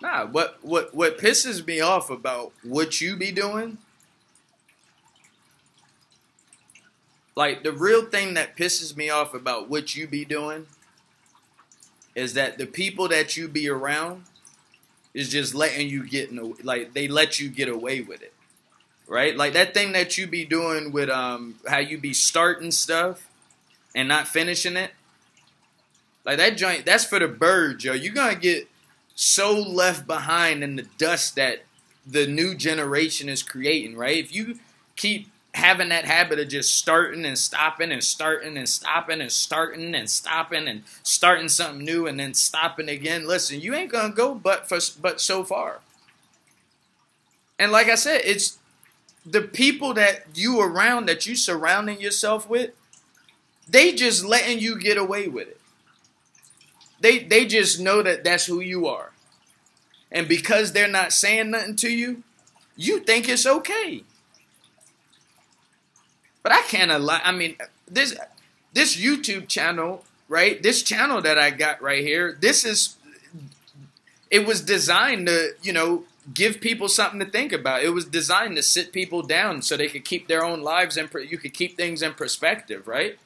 Nah, what pisses me off about what you be doing, like the real thing that pisses me off about what you be doing is that the people that you be around is just letting you they let you get away with it. Right? Like that thing that you be doing with how you be starting stuff and not finishing it. Like that joint, that's for the birds, yo. You're gonna get so left behind in the dust that the new generation is creating, right? If you keep having that habit of just starting and stopping and starting and stopping and starting and stopping and starting something new and then stopping again, listen, you ain't gonna go but so far. And like I said, it's the people that you around, that you surrounding yourself with, they just letting you get away with it. They just know that that's who you are. And because they're not saying nothing to you, you think it's okay. But I can't allow, I mean, this YouTube channel, right? This channel that I got right here, it was designed to, give people something to think about. It was designed to sit people down so they could keep their own lives and you could keep things in perspective, right?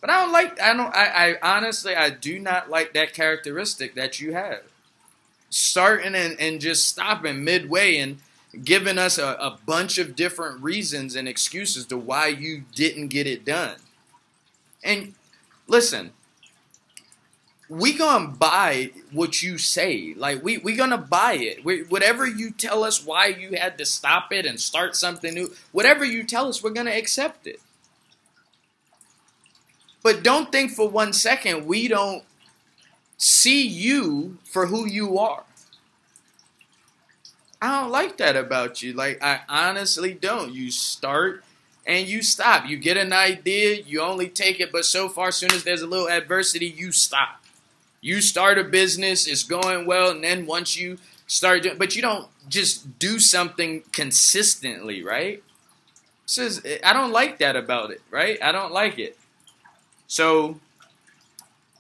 But I honestly, I do not like that characteristic that you have. Starting and just stopping midway and giving us a bunch of different reasons and excuses to why you didn't get it done. And listen, we gonna buy what you say. Like we gonna buy it. Whatever you tell us why you had to stop it and start something new, whatever you tell us, we're gonna accept it. But don't think for 1 second we don't see you for who you are. I don't like that about you. Like, I honestly don't. You start and you stop. You get an idea, you only take it, but so far, as soon as there's a little adversity, you stop. You start a business, it's going well, and then once you start doing, but you don't just do something consistently, right? I don't like that about it, right? I don't like it. So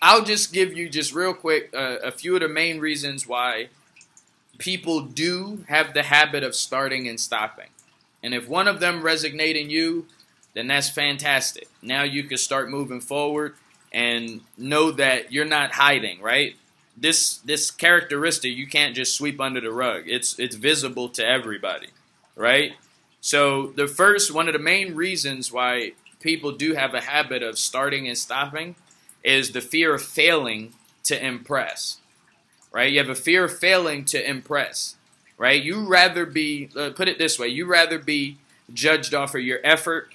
I'll just give you just real quick a few of the main reasons why people do have the habit of starting and stopping. And if one of them resonate in you, then that's fantastic. Now you can start moving forward and know that you're not hiding, right? This characteristic you can't just sweep under the rug. It's visible to everybody, right? So one of the main reasons why people do have a habit of starting and stopping is the fear of failing to impress, right? You have a fear of failing to impress, right? You rather be, put it this way, you rather be judged off of your effort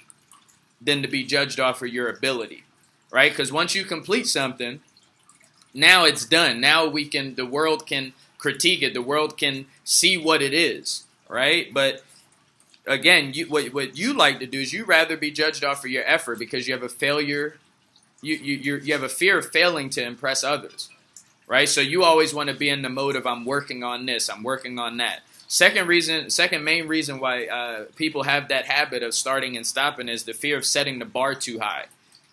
than to be judged off of your ability, right? Because once you complete something, now it's done. Now the world can critique it. The world can see what it is, right? But again, what you like to do is you rather be judged off of your effort because you have a failure. You have a fear of failing to impress others, right? So you always want to be in the mode of I'm working on this, I'm working on that. Second main reason why people have that habit of starting and stopping is the fear of setting the bar too high.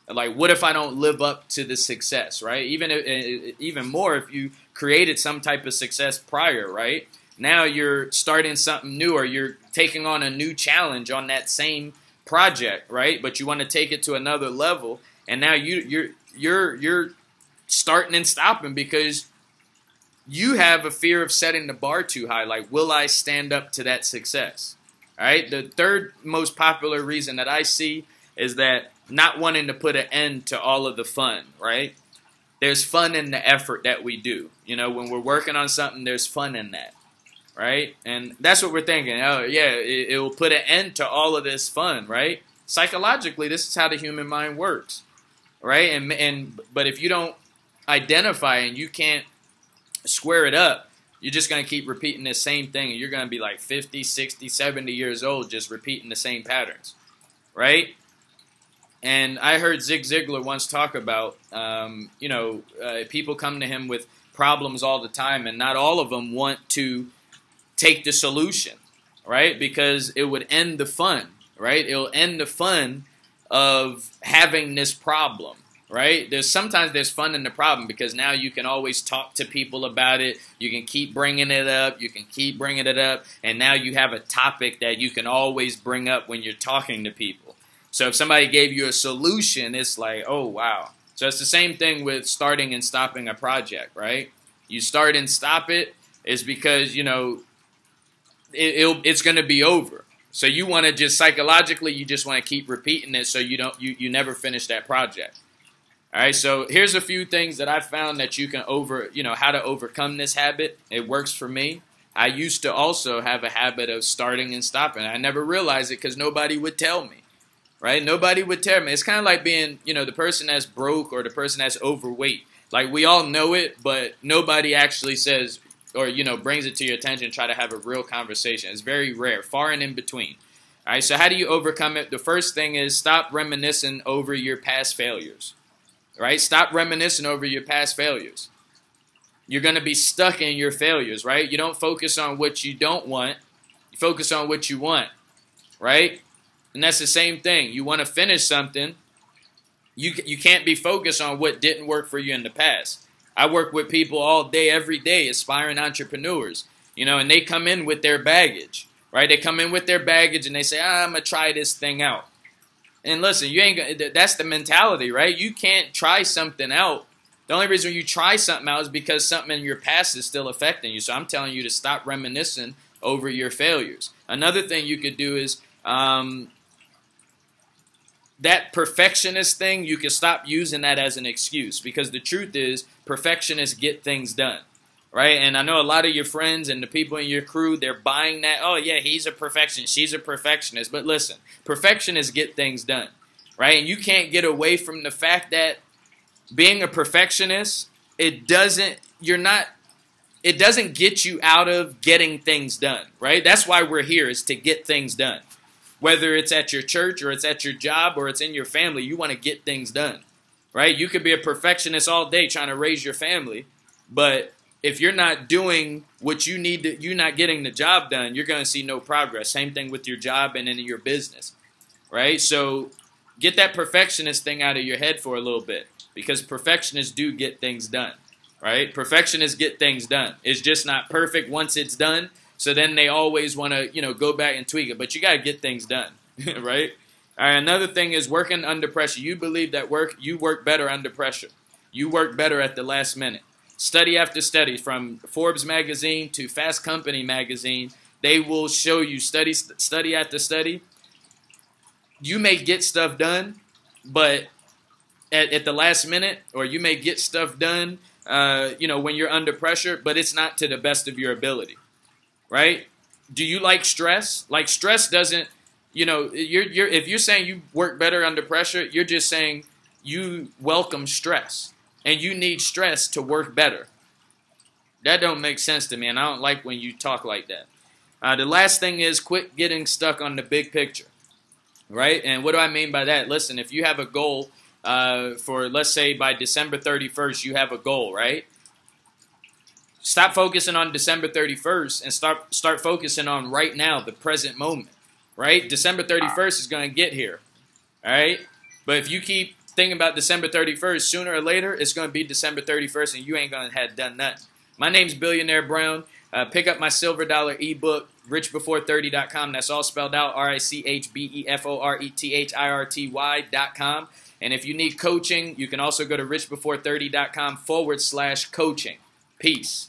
Like, what if I don't live up to the success, right? Even more if you created some type of success prior, right? Now you're starting something new or you're taking on a new challenge on that same project, right? But you want to take it to another level, and now you're starting and stopping because you have a fear of setting the bar too high. Like, will I stand up to that success? All right. The third most popular reason that I see is that not wanting to put an end to all of the fun, right? There's fun in the effort that we do. When we're working on something, there's fun in that, right? And that's what we're thinking. Oh, yeah, it will put an end to all of this fun, right? Psychologically, this is how the human mind works, right? But if you don't identify and you can't square it up, you're just going to keep repeating the same thing, and you're going to be like 50, 60, 70 years old just repeating the same patterns, right? And I heard Zig Ziglar once talk about, people come to him with problems all the time, and not all of them want to take the solution, right? Because it would end the fun, right? It'll end the fun of having this problem, right? Sometimes there's fun in the problem because now you can always talk to people about it. You can keep bringing it up. You can keep bringing it up. And now you have a topic that you can always bring up when you're talking to people. So if somebody gave you a solution, it's like, oh, wow. So it's the same thing with starting and stopping a project, right? You start and stop it is because, you know, it's going to be over. So you want to just psychologically, you just want to keep repeating it so you never finish that project. All right, so here's a few things that I found that you can how to overcome this habit. It works for me. I used to also have a habit of starting and stopping. I never realized it because nobody would tell me, right? Nobody would tell me. It's kind of like being, the person that's broke or the person that's overweight. Like, we all know it, but nobody actually says or, brings it to your attention and try to have a real conversation. It's very rare, far and in between. All right, so how do you overcome it? The first thing is stop reminiscing over your past failures. Right? Stop reminiscing over your past failures. You're going to be stuck in your failures, right? You don't focus on what you don't want. You focus on what you want, right? And that's the same thing. You want to finish something. You can't be focused on what didn't work for you in the past. I work with people all day, every day, aspiring entrepreneurs, and they come in with their baggage, right? They come in with their baggage and they say, I'm going to try this thing out. And listen, that's the mentality, right? You can't try something out. The only reason you try something out is because something in your past is still affecting you. So I'm telling you to stop reminiscing over your failures. Another thing you could do is that perfectionist thing, you can stop using that as an excuse. Because the truth is, perfectionists get things done. Right? And I know a lot of your friends and the people in your crew, they're buying that. Oh, yeah, he's a perfectionist. She's a perfectionist. But listen, perfectionists get things done. Right? And you can't get away from the fact that being a perfectionist, it doesn't get you out of getting things done. Right? That's why we're here, is to get things done. Whether it's at your church or it's at your job or it's in your family, you want to get things done. Right? You could be a perfectionist all day trying to raise your family, but if you're not doing what you need to, you're not getting the job done, you're going to see no progress. Same thing with your job and in your business, right? So get that perfectionist thing out of your head for a little bit, because perfectionists do get things done, right? Perfectionists get things done. It's just not perfect once it's done. So then they always want to, go back and tweak it. But you got to get things done, right? All right, another thing is working under pressure. You believe that you work better under pressure. You work better at the last minute. Study after study, from Forbes magazine to Fast Company magazine, they will show you study after study. You may get stuff done, but at the last minute, or you may get stuff done, when you're under pressure, but it's not to the best of your ability, right? Do you like stress? Like, stress doesn't, if you're saying you work better under pressure, you're just saying you welcome stress. And you need stress to work better. That don't make sense to me, and I don't like when you talk like that. The last thing is quit getting stuck on the big picture, right? And what do I mean by that? Listen, if you have a goal for, let's say, by December 31st, you have a goal, right? Stop focusing on December 31st and start focusing on right now, the present moment, right? December 31st is going to get here, all right? But if you keep thinking about December 31st, sooner or later, it's going to be December 31st, and you ain't going to have done nothing. My name's Billionaire Brown. Pick up my Silver Dollar Ebook, richbefore30.com. That's all spelled out, richbeforethirty.com. And if you need coaching, you can also go to richbefore30.com /coaching. Peace.